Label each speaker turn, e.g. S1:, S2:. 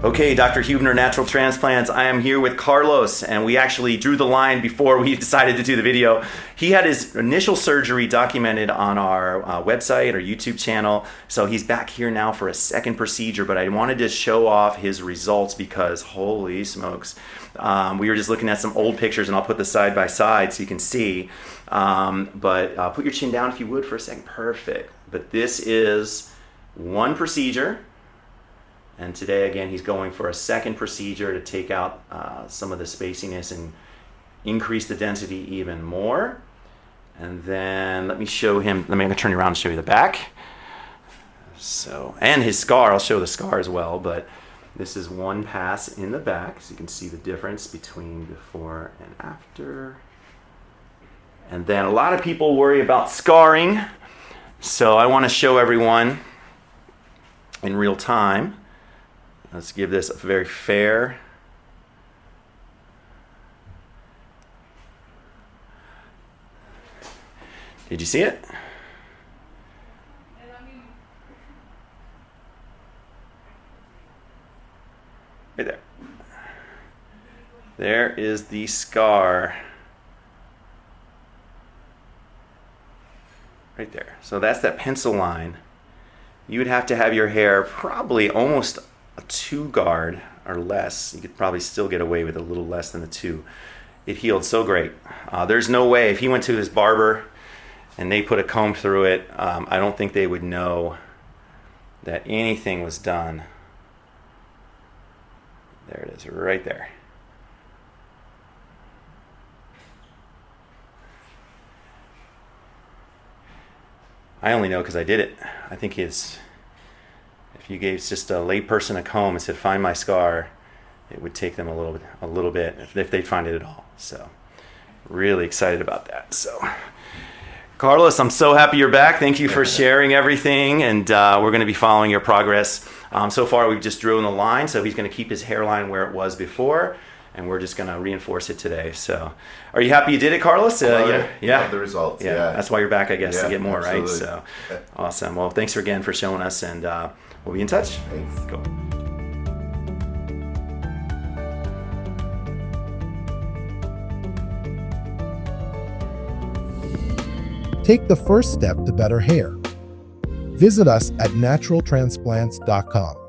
S1: Okay, Dr. Huebner, Natural Transplants. I am here with Carlos, and we actually drew the line before we decided to do the video. He had his initial surgery documented on our website or YouTube channel, so he's back here now for a second procedure, but I wanted to show off his results because holy smokes. We were just looking at some old pictures, and I'll put this side by side so you can see. But put your chin down if you would for a second. Perfect. But this is one procedure. And today, again, he's going for a second procedure to take out some of the spaciness and increase the density even more. And then let me show him, I'm going to turn you around and show you the back. So, and his scar, I'll show the scar as well, but this is one pass in the back, so you can see the difference between before and after. And then a lot of people worry about scarring, so I want to show everyone in real time. Let's give this a very fair. Did you see it? Right there. There is the scar. Right there. So that's that pencil line. You would have to have your hair probably almost a 2 guard or less. You could probably still get away with a little less than a 2. It healed so great. There's no way if he went to his barber and they put a comb through it, I don't think they would know that anything was done. There it is, right there. I only know because I did it. I think if you gave just a layperson a comb and said, find my scar, it would take them a little bit if they'd find it at all. So really excited about that. So Carlos, I'm so happy you're back. Thank you for sharing everything, and we're going to be following your progress. So far we've just drawn the line, so he's going to keep his hairline where it was before, and we're just going to reinforce it today. So are you happy you did it, Carlos?
S2: Yeah. Love the results. Yeah.
S1: That's why you're back, I guess, to get more,
S2: absolutely.
S1: right? So awesome. Well, thanks again for showing us, and we'll be in touch.
S2: Thanks.
S1: Cool.
S3: Take the first step to better hair. Visit us at naturaltransplants.com.